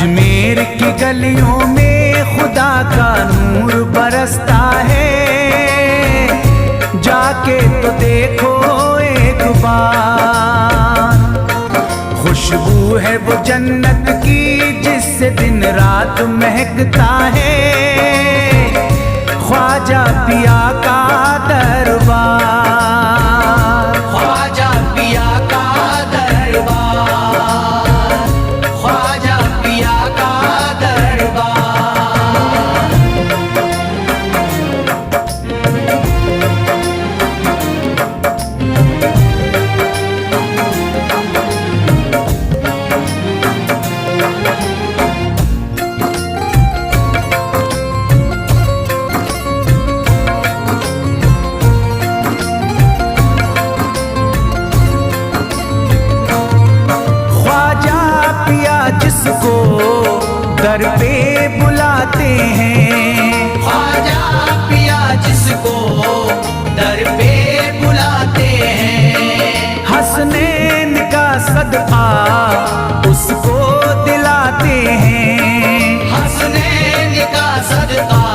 अजमेर की गलियों में खुदा का नूर बरसता है, जाके तो देखो एक बार। खुशबू है वो जन्नत की जिससे दिन रात महकता है, ख्वाजा पिया का दरबार। ख्वाजा पिया का दरबार, ख्वाजा पिया का दरबार। जिसको दर पे बुलाते हैं, ख्वाजा पिया जिसको दर पे बुलाते हैं, हसनैन का सदका उसको दिलाते हैं, हसनैन का सदका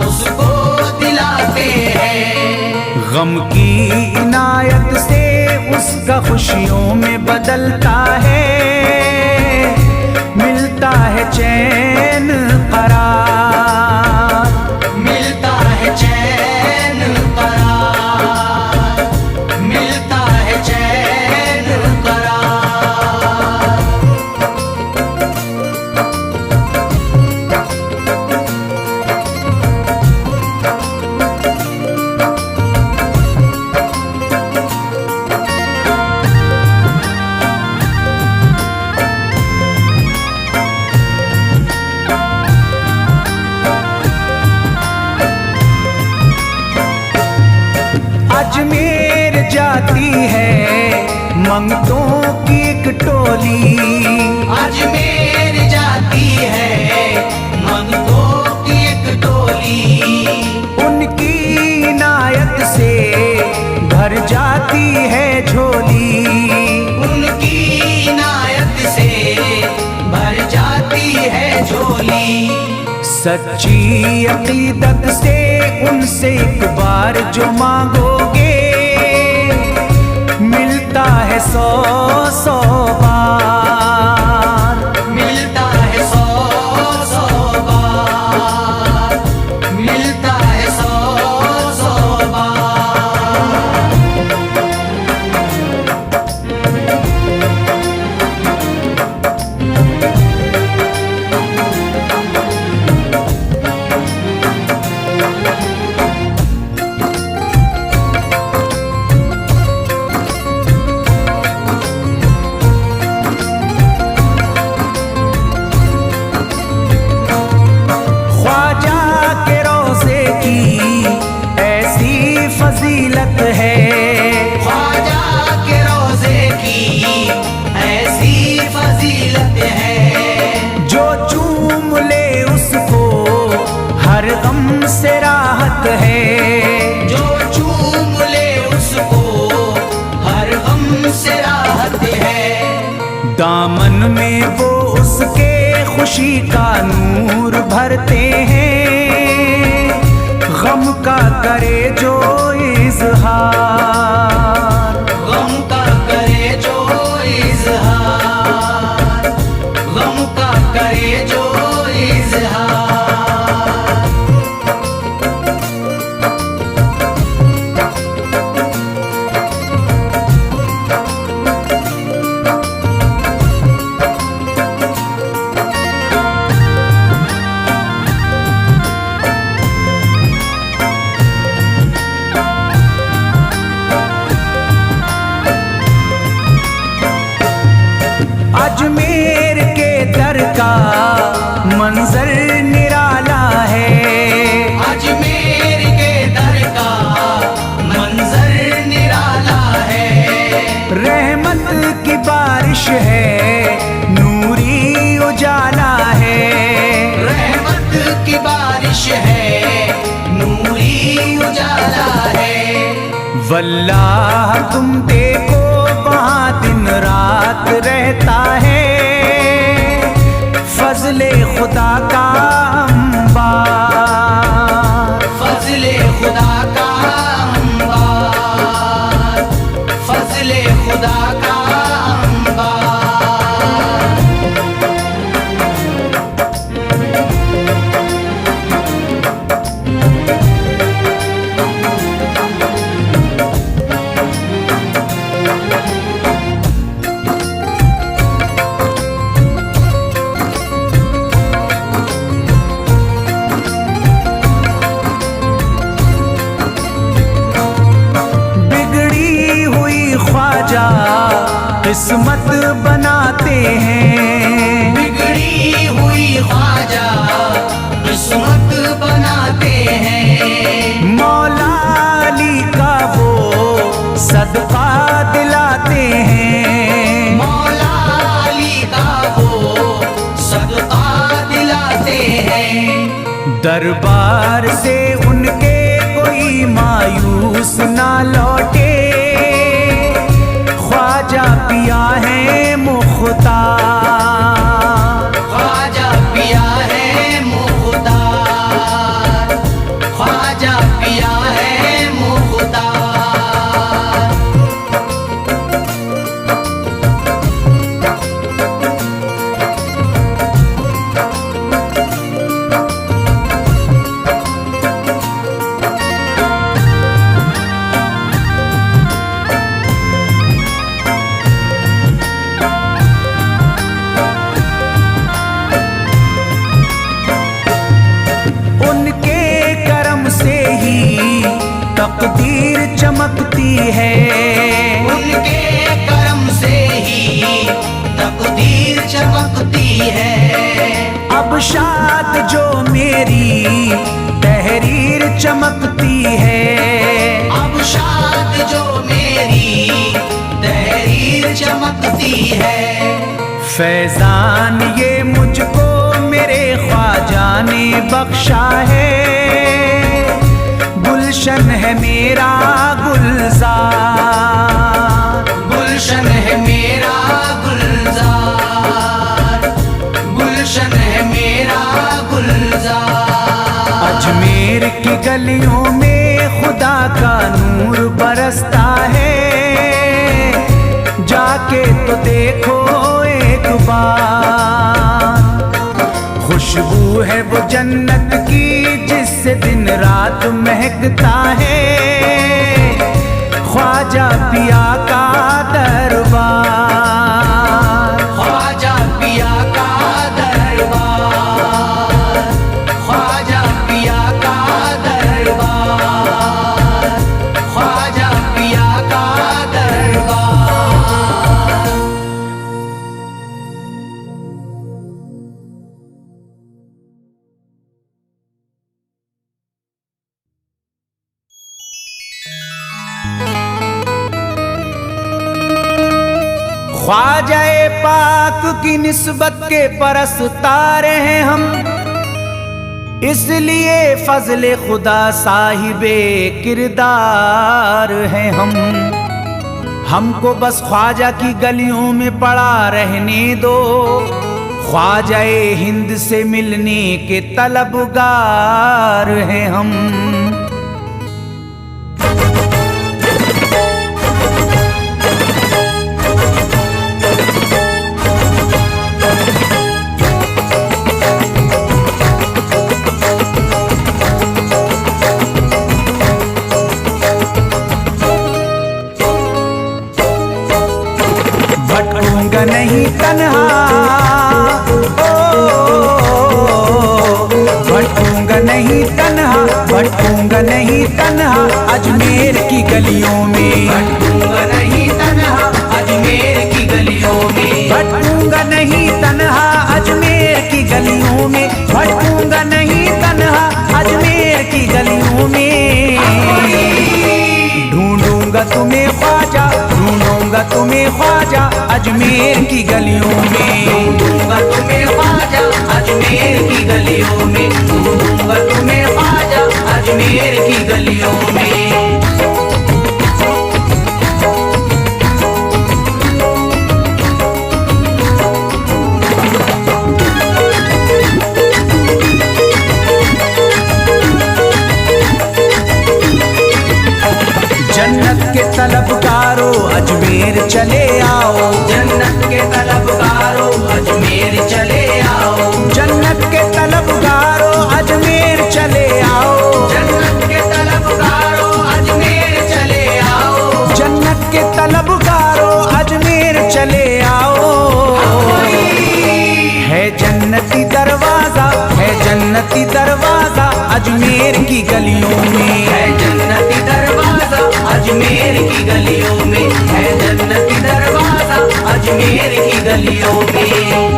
उसको दिलाते हैं। गम की इनायत से उसका खुशियों में बदलता है, मिलता है चैन करार, मिलता है चैन करार, मिलता है चैन करार। अजमेर जाती है मंगतों की एक टोली, अजमेर जाती है मंगतों की एक टोली, उनकी इनायत से भर जाती है झोली, उनकी इनायत से भर जाती है झोली। सच्ची अकीदत से उनसे एक बार जो मांगोगे, मिलता है 100 बार, मिलता है 100 बार, मिलता है 100 बार। फजीलत है ख्वाजा के रोज़े की ऐसी फजीलत है, जो चूम ले उसको हर गम से राहत है, जो चूम ले उसको हर गम से राहत है। दामन में वो उसके खुशी का नूर भरते हैं, गम का करे जो इज़हार, गम का करे जो इज़हार, गम का करे जो इज़हार। अजमेर के दर का मंजर निराला है, अजमेर के दर का मंजर निराला है। रहमत की बारिश है, नूरी उजाला है, रहमत की बारिश है, नूरी उजाला है। वल्लाह तुम देखो वहाँ दिन रात रहता है, फजले खुदा का अंबार, फजले खुदा का अंबार, फजले खुदा का अंबार। किस्मत बनाते हैं, बिगड़ी हुई ख्वाजा किस्मत बनाते हैं। मौला अली का वो सदका दिलाते हैं, मौला अली का वो सदका दिलाते हैं। दरबार से उनके कोई मायूस ना लौटे, ख्वाजा पिया है मुख्तार, ख्वाजा पिया है मुख्तार, ख्वाजा पिया है मुख्तार। तकदीर चमकती है, उनके करम से ही तकदीर चमकती है। अब शाद जो मेरी तहरीर चमकती है, अब शाद जो मेरी तहरीर चमकती है। फैजान ये मुझको मेरे ख्वाजा ने बख्शा है, गुलशन है मेरा गुलजार, गुलशन है मेरा गुलजार, गुलशन है मेरा गुलजार। अजमेर की गलियों में खुदा का नूर बरसता है, जाके तो देखो एक बार। खुशबू है वो जन्नत की जिससे दिन रात महकता है, ख्वाजा पिया का दरबार, ख्वाजा पिया का दरबार, ख्वाजा पिया का दरबार, ख्वाजा पिया का दरबार। ख्वाजाए पाक की निस्बत के परस्तार हैं हम, इसलिए फजले खुदा साहिबे किरदार हैं हम। हमको बस ख्वाजा की गलियों में पड़ा रहने दो, ख्वाजाए हिंद से मिलने के तलबगार हैं हम। भटकूंगा नहीं तन्हा, भटकूंगा नहीं तन्हा, भटकूंगा नहीं तन्हा अजमेर की गलियों में, भटकूंगा नहीं तन्हा अजमेर की गलियों में, भटकूंगा नहीं तन्हा अजमेर की गलियों में, भटकूंगा नहीं तन्हा अजमेर की गलियों में। ढूंढूंगा तुम्हें ख्वाजा, ढूंढूंगा तुम्हें ख्वाजा अजमेर की गलियों में, ढूंढूंगा तुम्हें ख्वाजा अजमेर की गलियों में, ढूंढूंगा तुम्हें ख्वाजा अजमेर की गलियों में। अजमेर चले आओ, जन्नत के तलबगारों अजमेर चले आओ, जन्नत के तलबगारों अजमेर चले आओ, जन्नत के तलबगारों अजमेर चले आओ, जन्नत के तलबगारों अजमेर चले आओ। है जन्नती दरवाजा, है जन्नती दरवाजा अजमेर की गलियों में, है जन्नती दरवाजा अजमेर की गलियों में, है जन्नती दरवाजा अजमेर की गलियों में।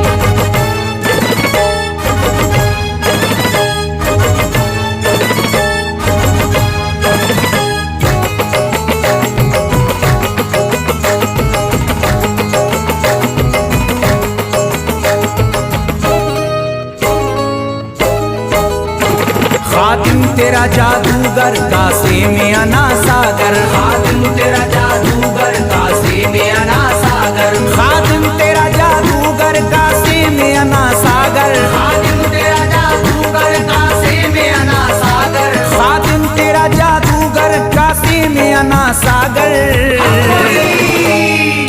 खादिम तेरा जादूगर कासे में अना सागर, खादिम तेरा जादूगर कासे में अना सागर, खादिम तेरा जादूगर कासे में अना सागर, खादिम तेरा जादूगर कासे में अना सागर, खादिम तेरा जादूगर कासे में अना सागर।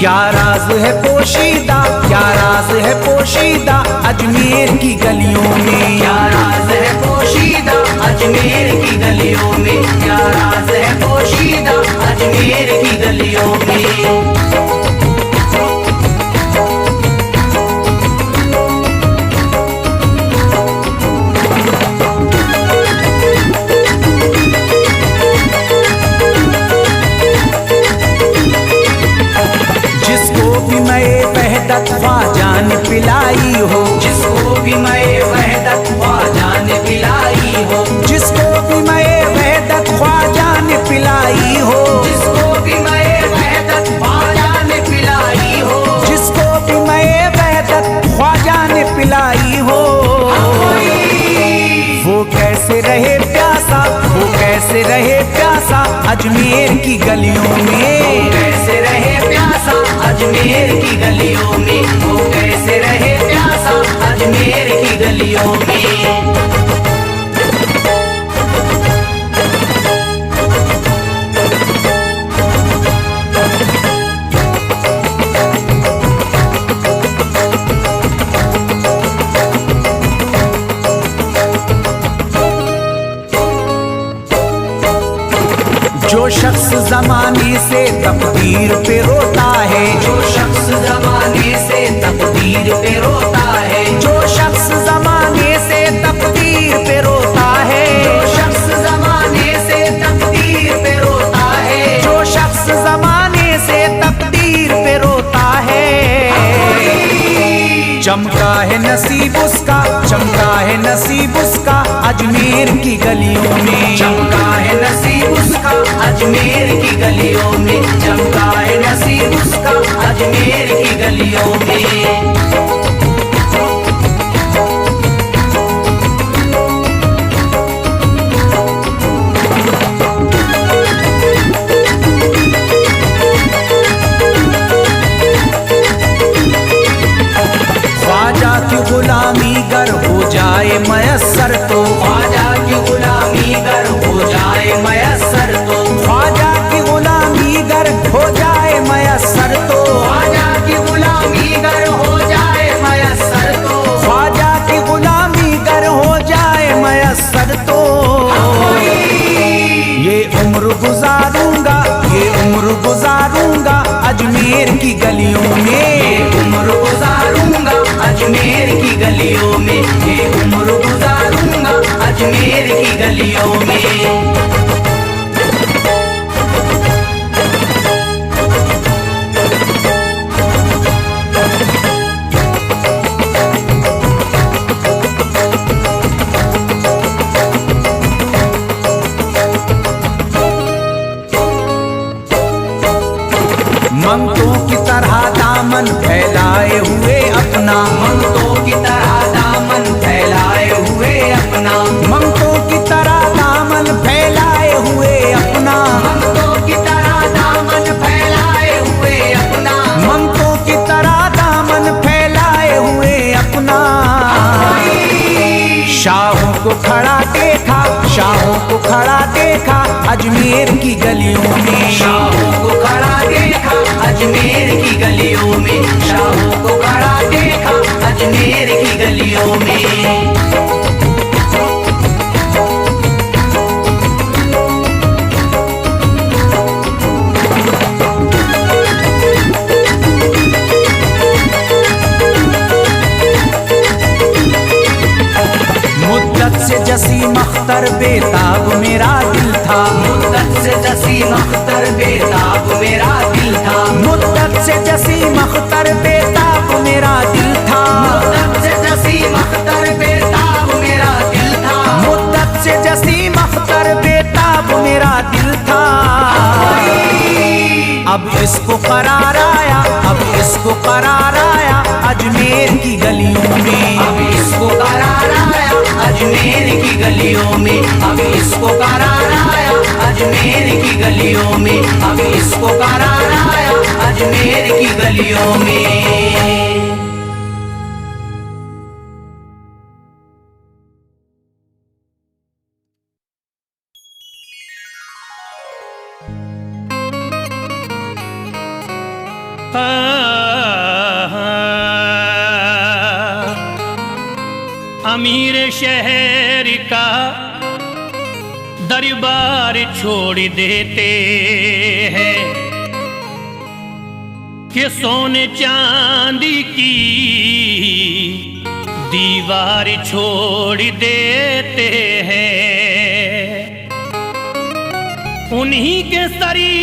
क्या राज है पोशीदा, क्या राज है पोशीदा अजमेर की गलियों में, क्या राज है पोशीदा अजमेर की गलियों में, क्या राज है पोशीदा अजमेर की गलियों में। जिसको भी मैं वहदत ख्वाजा ने पिलाई हो, जिसको भी मैं वहदत ख्वाजा ने पिलाई हो, जिसको भी मैं वहदत ख्वाजा ने पिलाई हो, जिसको भी मैं वहदत ख्वाजा ने पिलाई हो, जिसको भी मैं वहदत ख्वाजा ने पिलाई हो। वो कैसे रहे प्यासा, वो कैसे रहे प्यासा अजमेर की गलियों में, कैसे रहे प्यासा अजमेर की गलियों में, वो कैसे रहे प्यासा अजमेर की गलियों में। जो शख्स जमाने से तकदीर पे रोता है, जो शख्स जमाने से तकदीर पे रोता है, जो शख्स जमाने से तकदीर पे रोता है, जो शख्स जमाने से तकदीर पे रोता है, जो शख्स जमाने से तकदीर पे रोता है। चमका है नसीब उसका, चमका है नसीब उसका अजमेर की गलियों में, चमका है नसीब उसका अजमेर की गलियों में, चमका है नसीब उसका अजमेर की गलियों में। ख्वाजा की गुलामी गर हो जाए मयस्सर तो, ख्वाजा की गुलामी गर हो जाए मयस्सर तो, ख्वाजा की गुलामी गर हो जाए मयस्सर तो, ख्वाजा की गुलामी गर हो जाए मयस्सर तो, ख्वाजा की गुलामी गर हो जाए मयस्सर तो। ये उम्र गुजारूंगा, ये उम्र गुजारूंगा अजमेर की गलियों में, उम्र गुजारूंगा अजमेर की गलियों में, ये उम्र गुजारूंगा अजमेर की गलियों में। मंगतों की तरह दामन फैलाए हुए अपना, मंगतों की तरह दामन फैलाए हुए अपना, मंगतों की तरह दामन फैलाए हुए अपना, मंगतों की तरह दामन फैलाए हुए अपना, मंगतों की तरह दामन फैलाए हुए अपना। शाहों को खड़ा देखा, शाहों को खड़ा देखा अजमेर की गलियों में, शाहों को खड़ा देखा अजमेर बेताब मेरा दिल था। मुद्दत से जसीम अख्तर बेताब मेरा दिल था। मुद्दत से जसीम अख्तर बेताब मेरा दिल था। मुद्दत से जसीम अख्तर बेताब मेरा दिल था। मुद्दत से जसीम अख्तर बेताब मेरा दिल था। अब इसको करार आया, अब इसको करार आया अजमेर की गलियों में। अब इसको करार आया अजमेर की गलियों में। अब इसको करार आया अजमेर की गलियों में। अब इसको करार आया अजमेर की गलियों में। अमीर शहर का दरबार छोड़ देते हैं कि सोने चांदी की दीवार छोड़ देते हैं। उन्हीं के सरी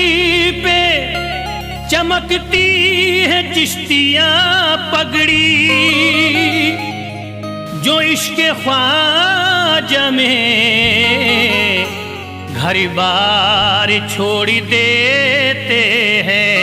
पे चमकती है चिश्तियां पगड़ी, जो इश्क ख्वाजा में घर बार छोड़ देते हैं।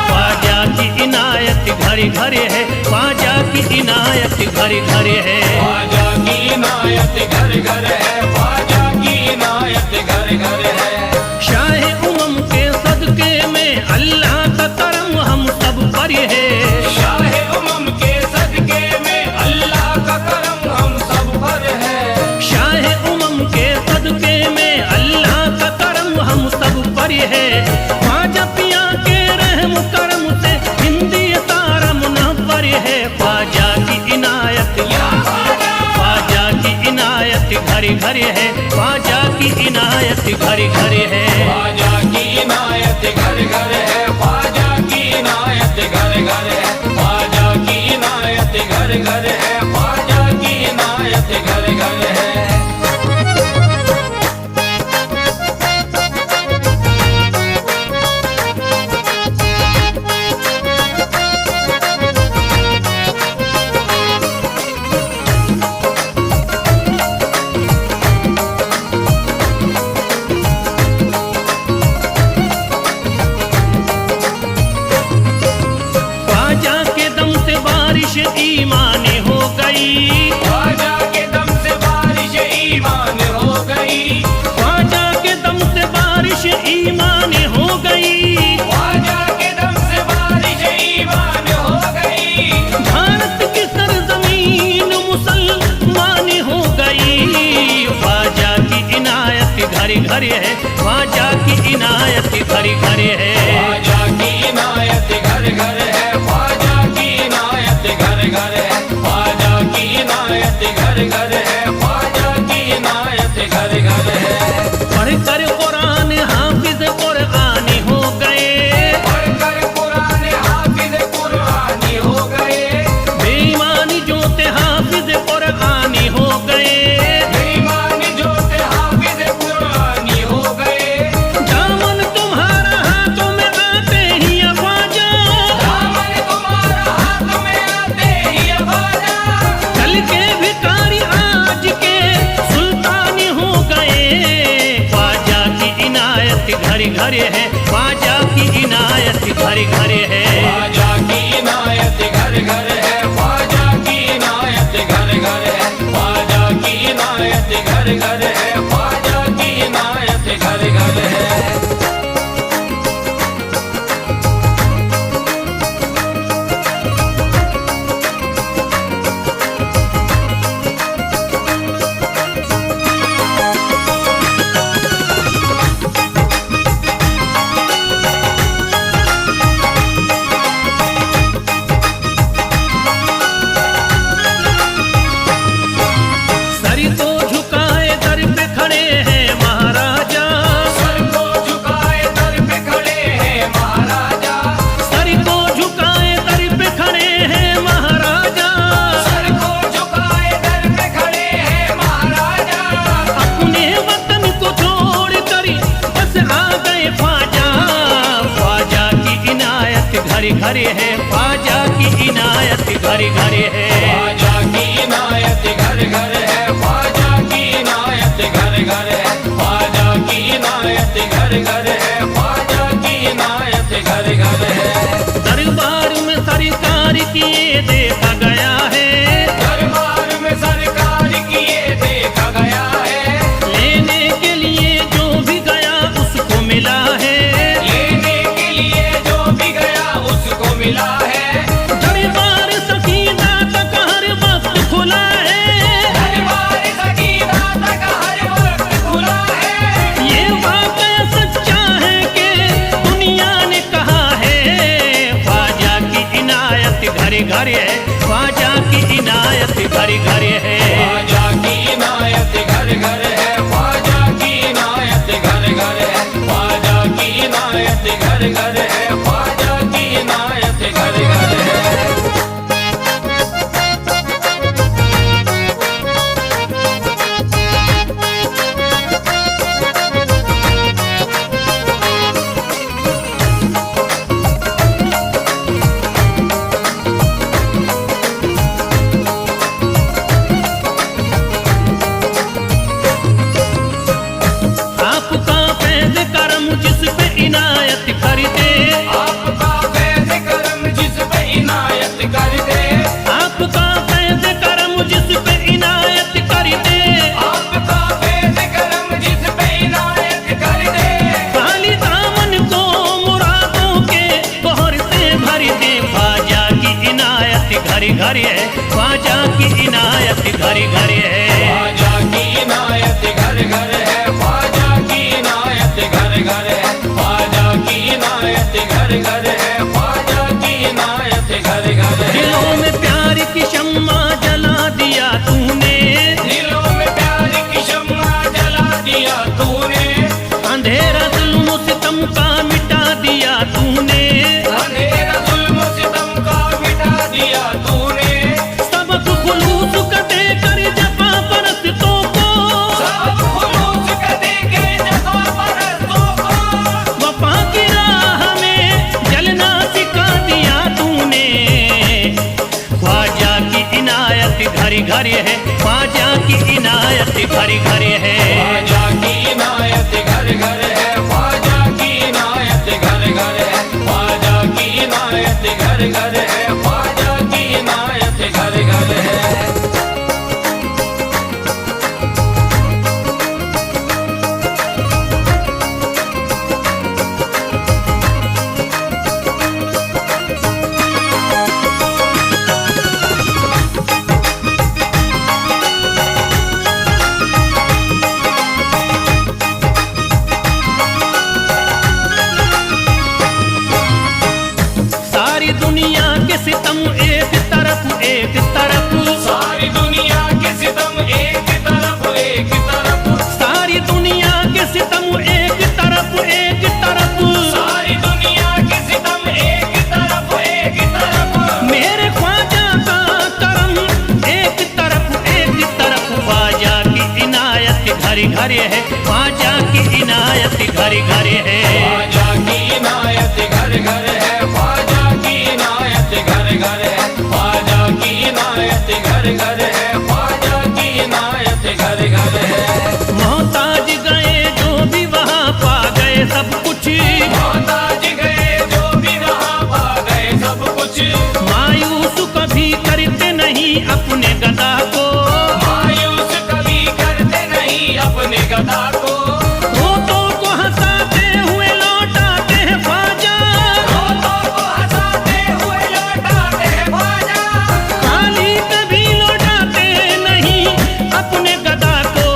घर है ख्वाजा की इनायत, घर घर है ख्वाजा की इनायत, घर घर है ख्वाजा की इनायत, घर घर है। शाह उमम के सदके में अल्लाह का करम हम सब पर है। शाह उमम के सदके में अल्लाह का करम हम सब पर है। शाह उमम के सदके में अल्लाह का करम हम सब पर है। ख्वाजा पिया के रहम करम से हिंदी तारा मुनव्वर है। ख्वाजा की इनायत, ख्वाजा की इनायत घर घर है। ख्वाजा की इनायत घर घर है। ख्वाजा की इनायत घर घर है। ख्वाजा की इनायत घर घर है। ख्वाजा की इनायत घर घर है। ख्वाजा की इनायत घर घर है। ईमान हो गई, ख्वाजा के दम से बारिश ईमान हो गई। ख्वाजा के दम से बारिश ईमान हो गई। ख्वाजा के दम से बारिश ईमान हो गई। भारत की सरजमीन मुसलमान हो गई। ख्वाजा की इनायत घर घर है। ख्वाजा की इनायत घर घर है। ख्वाजा की इनायत घर घर है। ख्वाजा की इनायत घर घर है। ख्वाजा की इनायत घर घर है। ख्वाजा की इनायत घर घर है। पढ़कर कुरान हाफिज कुरानी हो गए। पढ़कर कुरान हाफिज कुरानी हो गए। बेईमानी जो थे हाफिज कुरानी हो गए। बेईमानी जो थे हाफिज कुरानी हो गए। दामन तुम्हारा हाथों में आते ही ख्वाजा, दामन तुम्हारा हाथ में आते ही ख्वाजा। कल के भिखारी आज के सुल्तान हो गए। ख्वाजा की इनायत घर घर है। ख्वाजा की इनायत घर घर है। ख्वाजा की इनायत घर घर है। घर है, ख्वाजा की इनायत घर घर है। ख्वाजा की इनायत घर घर है, ख्वाजा की इनायत घर घर है, ख्वाजा की इनायत घर घर है, ख्वाजा की इनायत घर घर है। दरबार में सरकार किए देखा गया है, दरबार में सरकार किए देखा गया है, लेने के लिए जो भी गया उसको मिला है, लेने के लिए जो भी गया उसको मिला है। दरबार सकीना तक हर वक्त खुला है, दरबार सकीना तक हर वक्त खुला है। ये वाकया सच्चा है कि दुनिया ने कहा है, ख्वाजा की इनायत घर घर है, ख्वाजा की इनायत घर घर है। ख्वाजा की इनायत घर घर है, ख्वाजा की इनायत घर घर है, ख्वाजा की इनायत घर घर है, ख्वाजा की इनायत घर घर है। आपका फैज़ करम जिस पे इनायत कर दे, आपका फैज़ करम जिस पे इनायत कर दे, आपका फैज़ करम जिस पे इनायत कर दे, आपका फैज़ करम जिस पे इनायत कर दे। खाली दामन को मुरादों के बहर से भर दे, ख्वाजा की इनायत घर घर है, ख्वाजा की इनायत घर घर है। ख्वाजा की इनायत घर घर है, ख्वाजा की इनायत घर घर है, ख्वाजा की इनायत घर घर है, ख्वाजा की इनायत घर घर है। दिलों में प्यार की शम्मा जला दिया तूने, दिलों में प्यार की शम्मा जला दिया तूने, अंधेरा जुल्म सितम का मिटा दिया तूने, अंधेरा जुल्म सितम का मिटा दिया तूने। सबक खुलूस का देकर जफा परस्तों को, सब खुलूस का देके जफ़ा परस्तों को, वफा की राह में जलना सिखा दिया तूने। ख्वाजा की इनायत घर घर है, ख्वाजा की इनायत घर घर है। ख्वाजा की इनायत घर घर है, ख्वाजा की इनायत घर घर है, ख्वाजा की इनायत घर घर है, ख्वाजा की इनायत घर घर है। सारी दुनिया के सितम एक तरफ एक तरफ, सारी दुनिया के सितम एक तरफ एक तरफ, सारी दुनिया के सितम एक तरफ एक तरफ, सारी दुनिया के सितम एक तरफ एक तरफ। मेरे ख्वाजा का करम एक तरफ, ख्वाजा की इनायत घर घर है, ख्वाजा की इनायत घर घर है। ख्वाजा की इनायत घर घर है, ख्वाजा की इनायत घर घर है, ख्वाजा की इनायत घर घर है, ख्वाजा की इनायत घर घर है। मोहताज गए जो भी वहाँ पा गए सब कुछ, मोहताज गए जो भी वहाँ पा गए सब कुछ, मायूस कभी करते नहीं अपने गदा को, मायूस कभी करते नहीं अपने गदा को, रोतों को हंसाते हुए लौटाते हैं ख्वाजा, रोतों को हंसाते हुए लौटाते हैं ख्वाजा, खाली कभी लौटाते नहीं अपने गदा को।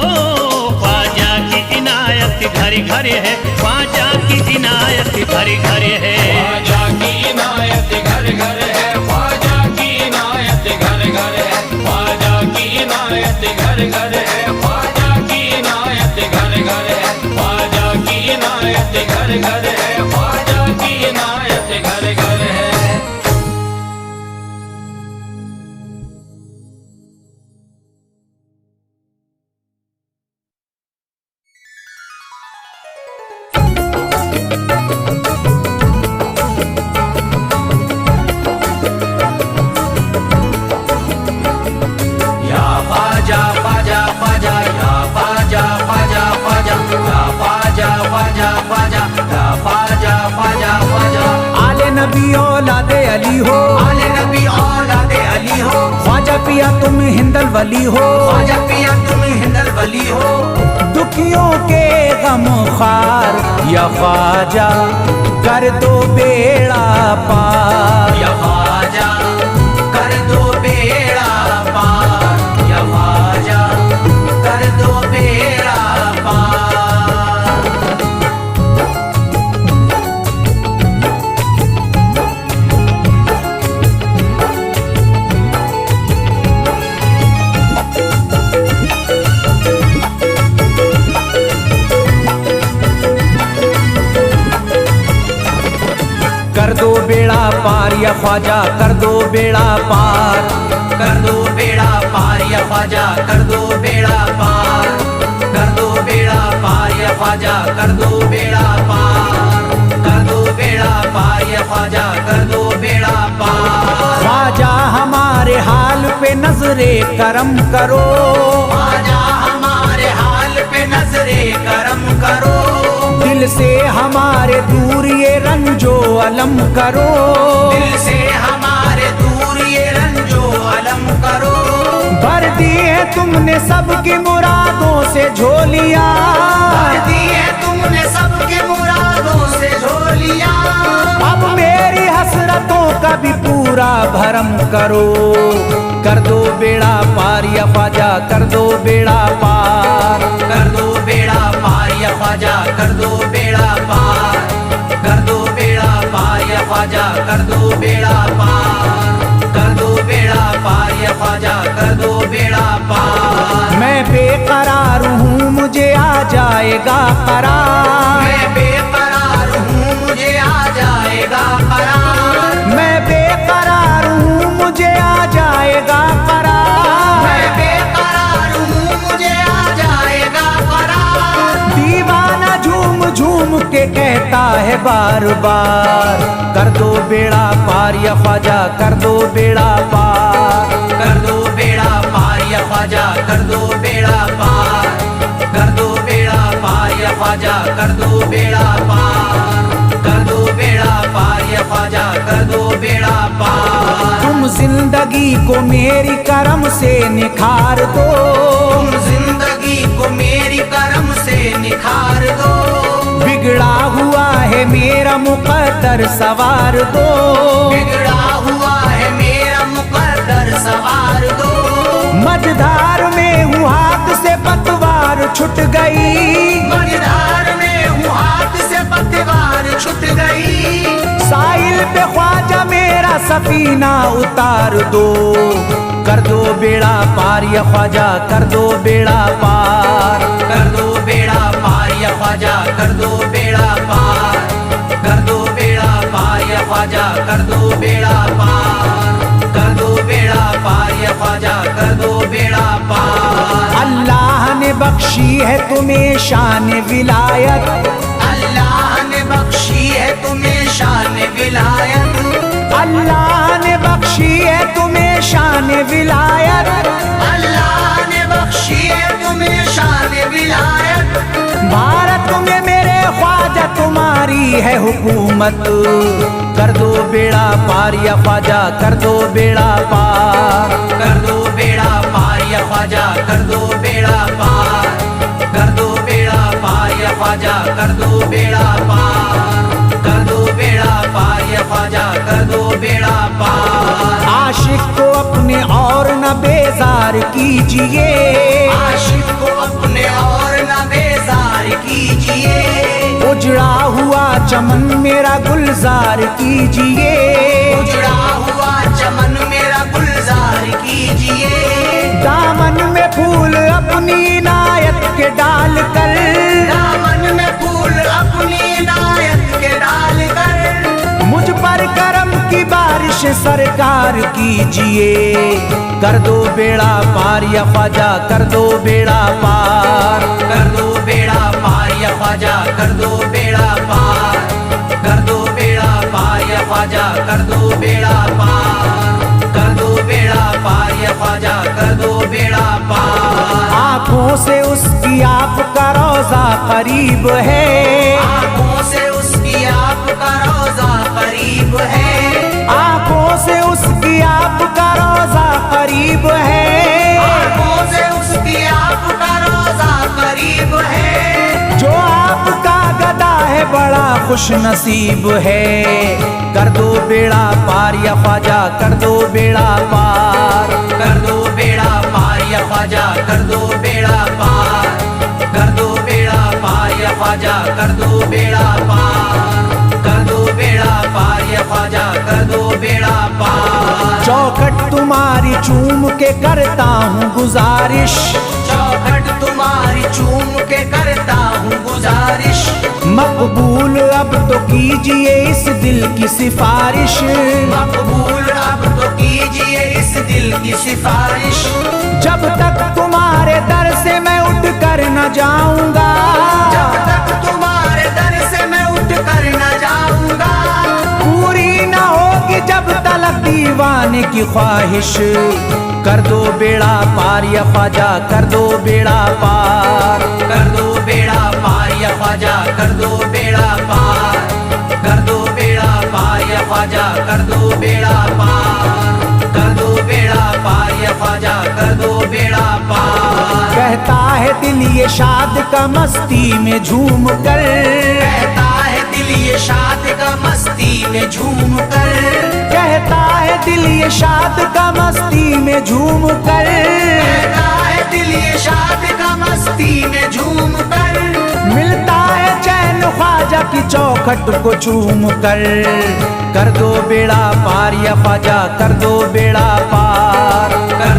ख्वाजा की इनायत घर घर है, ख्वाजा की इनायत घर घर है। ख्वाजा की इनायत घर घर है, ख्वाजा की इनायत घर घर है, ख्वाजा की इनायत घर घर है, ख्वाजा की इनायत घर घर है, ख्वाजा की इनायत घर घर है, ख्वाजा की इनायत घर घर है। नबी औलादे अली हो, आले नबी औलादे अली हो, ख्वाजा पिया तुम हिंदल वली हो, ख्वाजा पिया तुम हिंदल वली हो। दुखियों के गम खार या ख्वाजा कर दो बेड़ा पार, या ख्वाजा कर दो बेड़ा पार, या ख्वाजा कर दो बेड़ा पार। कर दो बेड़ा पार या ख्वाजा कर दो बेड़ा पार, कर दो बेड़ा पार या ख्वाजा कर दो बेड़ा पार, कर दो बेड़ा पार या ख्वाजा कर दो बेड़ा पार, कर दो बेड़ा पार या ख्वाजा कर दो बेड़ा पार। ख्वाजा हमारे हाल पे नजरे करम करो, ख्वाजा हमारे हाल पे नजरे करम करो, दिल से हमारे दूर ये रंजो अलम करो, दिल से हमारे दूर ये रंजो अलम करो। भर दी है तुमने सबकी मुरादों से झोलियां, भर दी है तुमने सबके मुरादों से झोलियां, अब मेरी हसरतों का भी पूरा भरम करो। कर दो बेड़ा पार या ख्वाजा कर दो बेड़ा पार, कर दो बेड़ा पार या ख्वाजा कर दो बेड़ा पार, कर दो बेड़ा पार या ख्वाजा कर दो बेड़ा पार, कर दो बेड़ा पार या ख्वाजा कर दो बेड़ा पार। मैं बेकरार हूँ मुझे आ जाएगा करार, मैं बेकरार हूँ मुझे आ जाएगा करार, मैं बेकरार हूँ मुझे आ जाएगा करार, मैं बेकरार हूँ मुझे आ जाएगा करार। दीवाना झूम झूम के कहता है बार बार, कर दो बेड़ा पार या ख्वाजा कर दो बेड़ा पार, कर दो बेड़ा पार या ख्वाजा कर दो बेड़ा पार, कर दो बेड़ा पार या ख्वाजा कर दो बेड़ा पार, कर दो बेड़ा पार या ख्वाजा कर दो बेड़ा पार। तुम जिंदगी को मेरी करम से निखार दो, तुम जिंदगी को मेरी करम से निखार दो, बिगड़ा हुआ है मेरा मुकद्दर सवार दो, बिगड़ा हुआ है मेरा मुकद्दर सवार दो। मझधार में हूँ हाथ से पतवार छूट गई, मझधार में हूँ हाथ से पतवार छूट गई, साहिल पे ख्वाजा मेरा सफीना उतार दो। कर दो बेड़ा पार या ख्वाजा कर दो बेड़ा पार, कर दो बेड़ा पार या ख्वाजा कर दो बेड़ा पार, कर दो बेड़ा पार या ख्वाजा कर दो बेड़ा पार, कर दो बेड़ा पार या ख्वाजा कर दो बेड़ा पार। अल्लाह ने बख्शी है तुम्हें शान विलायत, अल्लाह ने बख्शी है तुम्हें शान विलायत, अल्लाह ने बख्शी है तुम्हें शान विलायत, अल्लाह ने बख्शी है तुम्हें शान विलायत। भारत में मेरे ख्वाजा तुम्हारी है हुकूमत, कर दो बेड़ा पार या ख्वाजा कर दो बेड़ा पार, कर दो बेड़ा पार या ख्वाजा कर दो बेड़ा पार, कर दो बेड़ा पार या ख्वाजा कर दो बेड़ा पार, कर दो बेड़ा पार या ख्वाजा कर दो बेड़ा पार। आशिक को अपने और न बेजार कीजिए, आशिक को अपने और न बेजार कीजिए, उजड़ा हुआ चमन मेरा गुलजार कीजिए, उजड़ा हुआ चमन मेरा गुलजार कीजिए, दामन में फूल अपनी इनायत के डाल कर, दामन में फूल अपनी इनायत के डाल कर, मुझ पर करम की बारिश सरकार कीजिए। कर दो बेड़ा पार या ख्वाजा कर दो बेड़ा पार, कर दो बेड़ा पार या ख्वाजा कर दो बेड़ा पार, कर दो बेड़ा पार या ख्वाजा कर दो बेड़ा पार, कर दो बेड़ा पार या ख्वाजा कर दो बेड़ा पार। आँखों से उसकी आपका रोजा करीब है, आँखों से उसकी आपका रोजा करीब है, बड़ा खुश नसीब है। कर दो बेड़ा पार या ख्वाजा, कर दो बेड़ा पार, कर दो बेड़ा पार या ख्वाजा, कर दो बेड़ा पार, कर दो बेड़ा पार या ख्वाजा, कर दो बेड़ा पार, कर दो बेड़ा पार या ख्वाजा, कर दो बेड़ा पार। चौखट तुम्हारी चूम के करता हूँ गुजारिश, चौखट तुम्हारी चूम के करता हूँ गुजारिश, मकबूल अब तो कीजिए इस दिल की सिफारिश, मकबूल अब तो कीजिए इस दिल की सिफारिश। जब तक तुम्हारे दर से मैं उठ कर न जाऊंगा, जब तक तुम्हारे दर से मैं उठ कर न जाऊंगा, पूरी न होगी जब तलक दीवाने की ख्वाहिश। कर दो बेड़ा पार या ख्वाजा, कर दो बेड़ा पार, कर दो बेड़ा पार या ख्वाजा, कर दो बेड़ा पार, कर दो बेड़ा पार या ख्वाजा, कर दो बेड़ा पार, कर दो बेड़ा पार या ख्वाजा, कर दो बेड़ा पार। कहता है दिल ये शाद का मस्ती में झूम कर, कहता है दिल ये शाद का मस्ती में झूम कर, कहता है दिल ये शाद का मस्ती में झूम कर, कहता है दिल ये शाद का मस्ती में झूम कर। मिलता है चैन ख्वाजा की चौखट को चूम कर दो बेड़ा पार या ख्वाजा, कर दो बेड़ा पार, कर